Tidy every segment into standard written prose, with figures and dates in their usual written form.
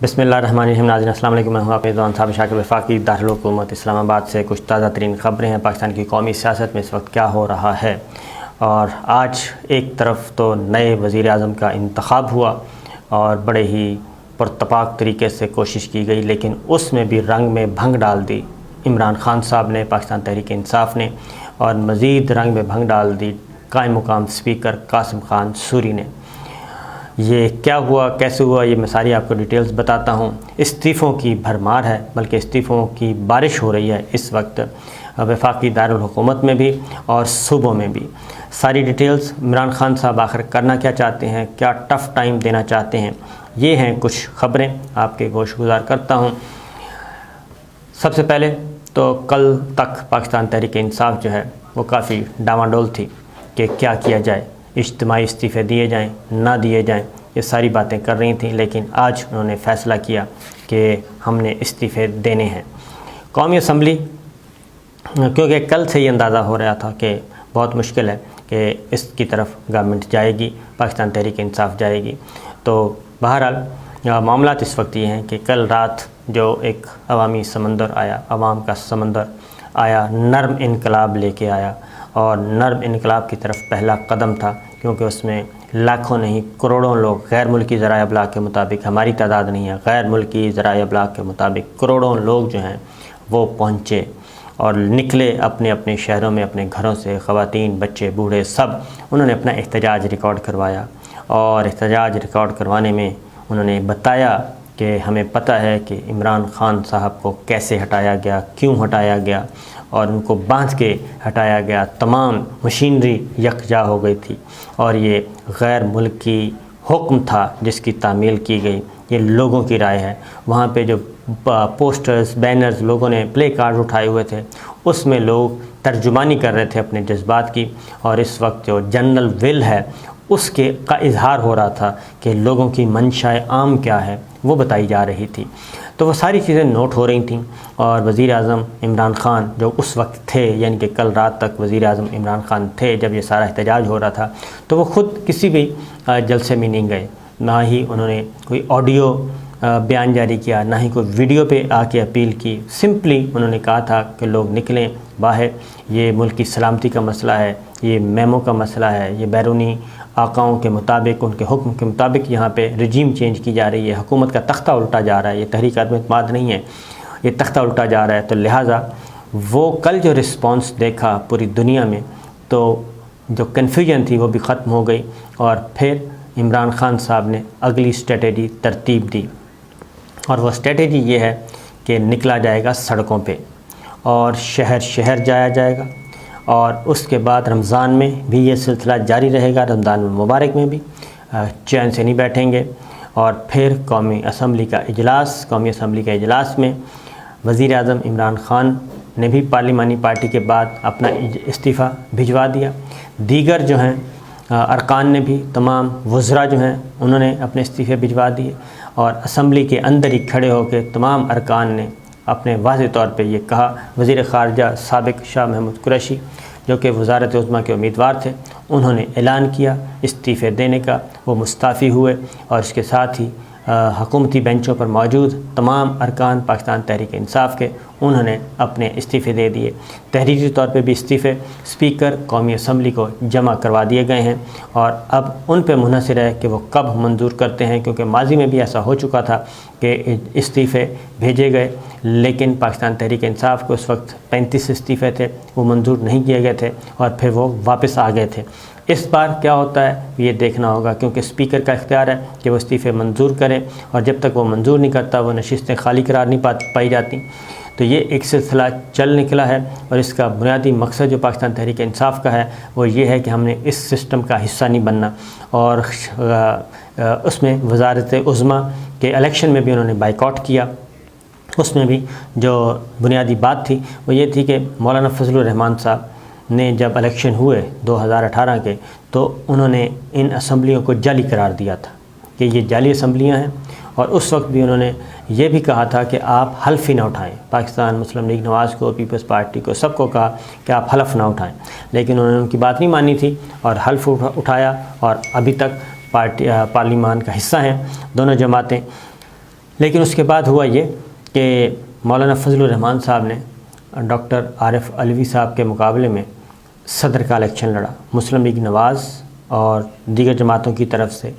بسم اللہ الرحمن الرحیم۔ ناظرین السلام علیکم، میں ہوں آپ رضوان صاحب شاکر وفاقی دارالحکومت اسلام آباد سے۔ کچھ تازہ ترین خبریں ہیں پاکستان کی قومی سیاست میں اس وقت کیا ہو رہا ہے۔ اور آج ایک طرف تو نئے وزیر اعظم کا انتخاب ہوا اور بڑے ہی پرتپاک طریقے سے کوشش کی گئی، لیکن اس میں بھی رنگ میں بھنگ ڈال دی عمران خان صاحب نے، پاکستان تحریک انصاف نے، اور مزید رنگ میں بھنگ ڈال دی قائم مقام اسپیکر قاسم خان سوری نے۔ یہ کیا ہوا، کیسے ہوا، یہ میں ساری آپ کو ڈیٹیلز بتاتا ہوں۔ استعفوں کی بھرمار ہے، بلکہ استعفوں کی بارش ہو رہی ہے اس وقت وفاقی دارالحکومت میں بھی اور صوبوں میں بھی۔ ساری ڈیٹیلز، عمران خان صاحب آخر کرنا کیا چاہتے ہیں، کیا ٹف ٹائم دینا چاہتے ہیں، یہ ہیں کچھ خبریں آپ کے گوش گزار کرتا ہوں۔ سب سے پہلے تو کل تک پاکستان تحریک انصاف جو ہے وہ کافی ڈاواڈول تھی کہ کیا کیا جائے، اجتماعی استعفے دیے جائیں نہ دیے جائیں، یہ ساری باتیں کر رہی تھیں، لیکن آج انہوں نے فیصلہ کیا کہ ہم نے استعفے دینے ہیں۔ قومی اسمبلی، کیونکہ کل سے یہ اندازہ ہو رہا تھا کہ بہت مشکل ہے کہ اس کی طرف گورنمنٹ جائے گی، پاکستان تحریک انصاف جائے گی، تو بہرحال معاملات اس وقت یہ ہیں کہ کل رات جو ایک عوامی سمندر آیا، عوام کا سمندر آیا، نرم انقلاب لے کے آیا، اور نرم انقلاب کی طرف پہلا قدم تھا، کیونکہ اس میں لاکھوں نہیں کروڑوں لوگ، غیر ملکی ذرائع ابلاغ کے مطابق، ہماری تعداد نہیں ہے، غیر ملکی ذرائع ابلاغ کے مطابق کروڑوں لوگ جو ہیں وہ پہنچے اور نکلے اپنے اپنے شہروں میں، اپنے گھروں سے، خواتین، بچے، بوڑھے، سب انہوں نے اپنا احتجاج ریکارڈ کروایا، اور احتجاج ریکارڈ کروانے میں انہوں نے بتایا کہ ہمیں پتہ ہے کہ عمران خان صاحب کو کیسے ہٹایا گیا، کیوں ہٹایا گیا، اور ان کو باندھ کے ہٹایا گیا۔ تمام مشینری یکجا ہو گئی تھی، اور یہ غیر ملکی حکم تھا جس کی تعمیل کی گئی، یہ لوگوں کی رائے ہے۔ وہاں پہ جو پوسٹرز، بینرز، لوگوں نے پلے کارڈ اٹھائے ہوئے تھے، اس میں لوگ ترجمانی کر رہے تھے اپنے جذبات کی، اور اس وقت جو جنرل ول ہے اس کے کا اظہار ہو رہا تھا کہ لوگوں کی منشاء عام کیا ہے وہ بتائی جا رہی تھی۔ تو وہ ساری چیزیں نوٹ ہو رہی تھیں، اور وزیر اعظم عمران خان جو اس وقت تھے، یعنی کہ کل رات تک وزیر اعظم عمران خان تھے جب یہ سارا احتجاج ہو رہا تھا، تو وہ خود کسی بھی جلسے میں نہیں گئے، نہ ہی انہوں نے کوئی آڈیو بیان جاری کیا، نہ ہی کوئی ویڈیو پہ آ کے اپیل کی۔ سمپلی انہوں نے کہا تھا کہ لوگ نکلیں باہر، یہ ملک کی سلامتی کا مسئلہ ہے، یہ میمو کا مسئلہ ہے، یہ بیرونی آقاؤں کے مطابق، ان کے حکم کے مطابق یہاں پہ رجیم چینج کی جا رہی ہے، حکومت کا تختہ الٹا جا رہا ہے، یہ تحریک عدم اعتماد نہیں ہے، یہ تختہ الٹا جا رہا ہے۔ تو لہٰذا وہ کل جو رسپانس دیکھا پوری دنیا میں، تو جو کنفیوژن تھی وہ بھی ختم ہو گئی، اور پھر عمران خان صاحب نے اگلی اسٹریٹجی ترتیب دی، اور وہ اسٹریٹجی یہ ہے کہ نکلا جائے گا سڑکوں پہ، اور شہر شہر جایا جائے گا، اور اس کے بعد رمضان میں بھی یہ سلسلہ جاری رہے گا، رمضان المبارک میں بھی چین سے نہیں بیٹھیں گے۔ اور پھر قومی اسمبلی کا اجلاس میں وزیر اعظم عمران خان نے بھی پارلیمانی پارٹی کے بعد اپنا استعفیٰ بھجوا دیا، دیگر جو ہیں ارکان نے بھی، تمام وزراء جو ہیں انہوں نے اپنے استعفے بھجوا دیے، اور اسمبلی کے اندر ہی کھڑے ہو کے تمام ارکان نے اپنے واضح طور پہ یہ کہا۔ وزیر خارجہ سابق شاہ محمود قریشی جو کہ وزارت عظمیٰ کے امیدوار تھے، انہوں نے اعلان کیا استعفے دینے کا، وہ مستعفی ہوئے، اور اس کے ساتھ ہی حکومتی بینچوں پر موجود تمام ارکان پاکستان تحریک انصاف کے، انہوں نے اپنے استعفے دے دیے۔ تحریری طور پہ بھی استعفے اسپیکر قومی اسمبلی کو جمع کروا دیے گئے ہیں، اور اب ان پہ منحصر ہے کہ وہ کب منظور کرتے ہیں، کیونکہ ماضی میں بھی ایسا ہو چکا تھا کہ استعفے بھیجے گئے، لیکن پاکستان تحریک انصاف کو اس وقت 35 استعفے تھے، وہ منظور نہیں کیے گئے تھے، اور پھر وہ واپس آ گئے تھے۔ اس بار کیا ہوتا ہے یہ دیکھنا ہوگا، کیونکہ اسپیکر کا اختیار ہے کہ وہ استعفے منظور کریں، اور جب تک وہ منظور نہیں کرتا وہ نشستیں خالی قرار نہیں پائی جاتی۔ تو یہ ایک سلسلہ چل نکلا ہے، اور اس کا بنیادی مقصد جو پاکستان تحریک انصاف کا ہے وہ یہ ہے کہ ہم نے اس سسٹم کا حصہ نہیں بننا، اور اس میں وزارت عظمیٰ کے الیکشن میں بھی انہوں نے بائیکاٹ کیا۔ اس میں بھی جو بنیادی بات تھی وہ یہ تھی کہ مولانا فضل الرحمان صاحب نے جب الیکشن ہوئے 2018 کے، تو انہوں نے ان اسمبلیوں کو جعلی قرار دیا تھا کہ یہ جعلی اسمبلیاں ہیں، اور اس وقت بھی انہوں نے یہ بھی کہا تھا کہ آپ حلف ہی نہ اٹھائیں، پاکستان مسلم لیگ نواز کو، پیپلز پارٹی کو، سب کو کہا کہ آپ حلف نہ اٹھائیں، لیکن انہوں نے ان کی بات نہیں مانی تھی اور حلف اٹھایا، اور ابھی تک پارلیمان کا حصہ ہیں دونوں جماعتیں۔ لیکن اس کے بعد ہوا یہ کہ مولانا فضل الرحمان صاحب نے ڈاکٹر عارف علوی صاحب کے مقابلے میں صدر کا الیکشن لڑا۔ مسلم لیگ نواز اور دیگر جماعتوں کی طرف سے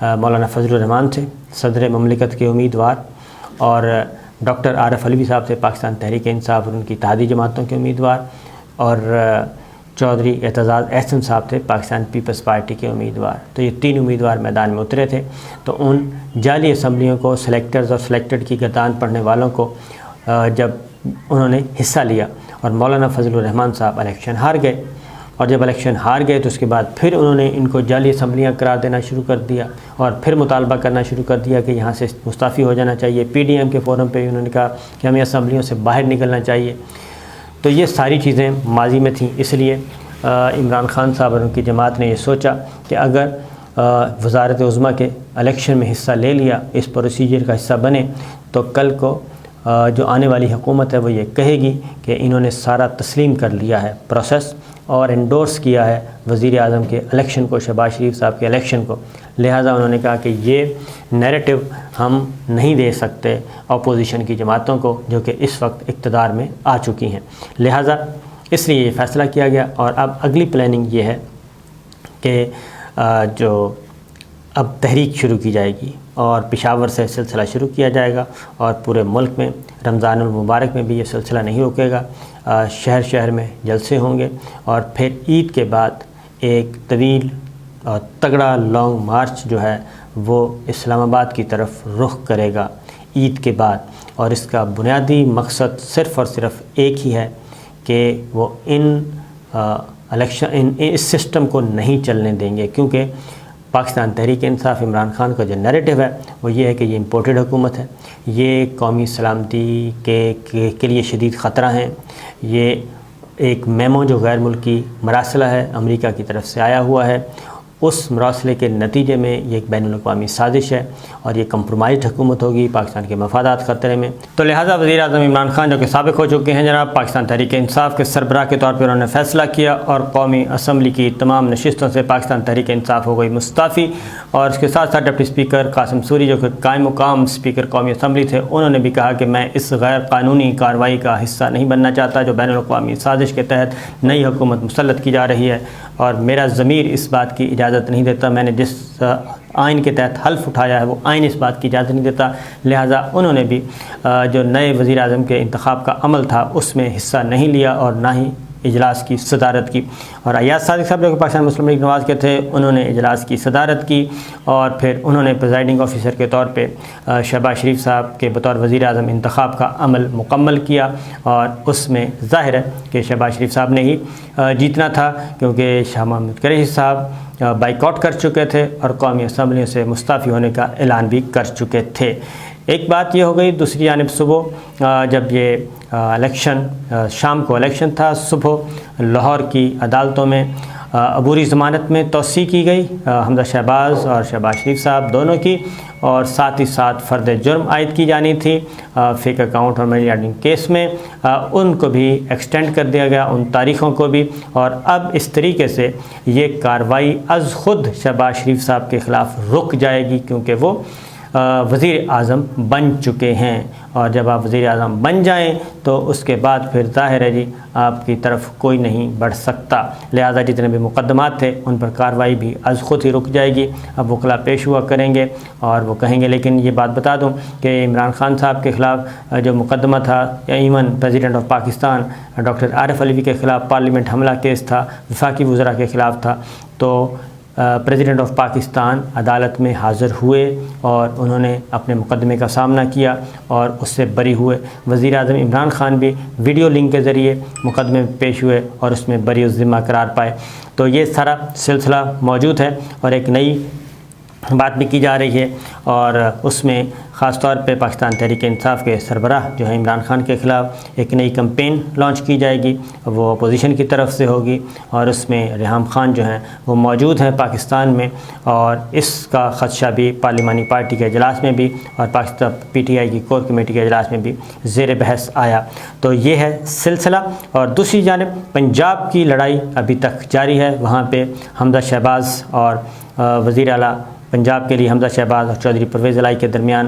مولانا فضل الرحمان تھے صدر مملکت کے امیدوار، اور ڈاکٹر عارف علوی صاحب سے پاکستان تحریک انصاف اور ان کی اتحادی جماعتوں کے امیدوار، اور چودھری اعتزاز احسن صاحب تھے پاکستان پیپلز پارٹی کے امیدوار۔ تو یہ تین امیدوار میدان میں اترے تھے۔ تو ان جعلی اسمبلیوں کو سلیکٹرز اور سلیکٹڈ کی گردان پڑھنے والوں کو جب انہوں نے حصہ لیا اور مولانا فضل الرحمان صاحب الیکشن ہار گئے، اور جب الیکشن ہار گئے تو اس کے بعد پھر انہوں نے ان کو جعلی اسمبلیاں قرار دینا شروع کر دیا اور پھر مطالبہ کرنا شروع کر دیا کہ یہاں سے مستعفی ہو جانا چاہیے۔ پی ڈی ایم کے فورم پہ انہوں نے کہا کہ ہمیں اسمبلیوں سے باہر نکلنا چاہیے۔ تو یہ ساری چیزیں ماضی میں تھیں، اس لیے عمران خان صاحب اور ان کی جماعت نے یہ سوچا کہ اگر وزارت عظمیٰ کے الیکشن میں حصہ لے لیا، اس پروسیجر کا حصہ بنے، تو کل کو جو آنے والی حکومت ہے وہ یہ کہے گی کہ انہوں نے سارا تسلیم کر لیا ہے پروسیس اور انڈورس کیا ہے وزیر اعظم کے الیکشن کو، شہباز شریف صاحب کے الیکشن کو۔ لہٰذا انہوں نے کہا کہ یہ نیریٹو ہم نہیں دے سکتے اپوزیشن کی جماعتوں کو جو کہ اس وقت اقتدار میں آ چکی ہیں، لہٰذا اس لیے یہ فیصلہ کیا گیا۔ اور اب اگلی پلاننگ یہ ہے کہ جو اب تحریک شروع کی جائے گی اور پشاور سے سلسلہ شروع کیا جائے گا، اور پورے ملک میں رمضان المبارک میں بھی یہ سلسلہ نہیں رکے گا، شہر شہر میں جلسے ہوں گے، اور پھر عید کے بعد ایک طویل اور تگڑا لانگ مارچ جو ہے وہ اسلام آباد کی طرف رخ کرے گا عید کے بعد۔ اور اس کا بنیادی مقصد صرف اور صرف ایک ہی ہے کہ وہ اس سسٹم کو نہیں چلنے دیں گے، کیونکہ پاکستان تحریک انصاف عمران خان کا جو نیریٹو ہے وہ یہ ہے کہ یہ امپورٹڈ حکومت ہے، یہ قومی سلامتی کے لیے شدید خطرہ ہیں، یہ ایک میمو جو غیر ملکی مراسلہ ہے امریکہ کی طرف سے آیا ہوا ہے، اس مراسلے کے نتیجے میں یہ ایک بین الاقوامی سازش ہے اور یہ کمپرومائزڈ حکومت ہوگی، پاکستان کے مفادات خطرے میں۔ تو لہٰذا وزیر اعظم عمران خان جو کہ سابق ہو چکے ہیں جناب، پاکستان تحریک انصاف کے سربراہ کے طور پر انہوں نے فیصلہ کیا اور قومی اسمبلی کی تمام نشستوں سے پاکستان تحریک انصاف ہو گئی مستعفی، اور اس کے ساتھ ساتھ ڈپٹی اسپیکر قاسم سوری جو کہ قائم مقام اسپیکر قومی اسمبلی تھے، انہوں نے بھی کہا کہ میں اس غیر قانونی کارروائی کا حصہ نہیں بننا چاہتا جو بین الاقوامی سازش کے تحت نئی حکومت مسلط کی جا رہی ہے، اور میرا ضمیر اس بات کی اجازت نہیں دیتا، میں نے جس آئین کے تحت حلف اٹھایا ہے وہ آئین اس بات کی اجازت نہیں دیتا۔ لہٰذا انہوں نے بھی جو نئے وزیر اعظم کے انتخاب کا عمل تھا اس میں حصہ نہیں لیا اور نہ ہی اجلاس کی صدارت کی۔ اور ایاز صادق صاحب جو کہ پاکستان مسلم لیگ نواز کے تھے، انہوں نے اجلاس کی صدارت کی، اور پھر انہوں نے پریزائڈنگ آفیسر کے طور پہ شہباز شریف صاحب کے بطور وزیر اعظم انتخاب کا عمل مکمل کیا، اور اس میں ظاہر ہے کہ شہباز شریف صاحب نے ہی جیتنا تھا، کیونکہ شاہ محمود قریشی صاحب بائیکاٹ کر چکے تھے اور قومی اسمبلیوں سے مستعفی ہونے کا اعلان بھی کر چکے تھے۔ ایک بات یہ ہو گئی۔ دوسری جانب صبح جب یہ الیکشن، شام کو الیکشن تھا، صبح لاہور کی عدالتوں میں عبوری ضمانت میں توسیع کی گئی حمزہ شہباز اور شہباز شریف صاحب دونوں کی، اور ساتھ ہی ساتھ فرد جرم عائد کی جانی تھی فیک اکاؤنٹ اور منی لانڈرنگ کیس میں، ان کو بھی ایکسٹینڈ کر دیا گیا، ان تاریخوں کو بھی، اور اب اس طریقے سے یہ کارروائی از خود شہباز شریف صاحب کے خلاف رک جائے گی، کیونکہ وہ وزیر اعظم بن چکے ہیں، اور جب آپ وزیر اعظم بن جائیں تو اس کے بعد پھر ظاہر ہے جی آپ کی طرف کوئی نہیں بڑھ سکتا، لہذا جتنے بھی مقدمات تھے ان پر کارروائی بھی از خود ہی رک جائے گی۔ اب وکلا پیش ہوا کریں گے اور وہ کہیں گے، لیکن یہ بات بتا دوں کہ عمران خان صاحب کے خلاف جو مقدمہ تھا، یا even president of Pakistan doctor Arif Alvi کے خلاف پارلیمنٹ حملہ کیس تھا، وفاقی وزراء کے خلاف تھا، تو پریزیڈنٹ آف پاکستان عدالت میں حاضر ہوئے اور انہوں نے اپنے مقدمے کا سامنا کیا اور اس سے بری ہوئے۔ وزیر اعظم عمران خان بھی ویڈیو لنک کے ذریعے مقدمے میں پیش ہوئے اور اس میں بری الذمہ قرار پائے۔ تو یہ سارا سلسلہ موجود ہے، اور ایک نئی بات بھی کی جا رہی ہے، اور اس میں خاص طور پہ پاکستان تحریک انصاف کے سربراہ جو ہے عمران خان کے خلاف ایک نئی کمپین لانچ کی جائے گی، وہ اپوزیشن کی طرف سے ہوگی، اور اس میں ریحام خان جو ہیں وہ موجود ہیں پاکستان میں، اور اس کا خدشہ بھی پارلیمانی پارٹی کے اجلاس میں بھی اور پاکستان پی ٹی آئی کی کور کمیٹی کے اجلاس میں بھی زیر بحث آیا۔ تو یہ ہے سلسلہ۔ اور دوسری جانب پنجاب کی لڑائی ابھی تک جاری ہے، وہاں پہ حمزہ شہباز اور وزیر اعلیٰ پنجاب کے لیے حمزہ شہباز اور چودھری پرویز الہی کے درمیان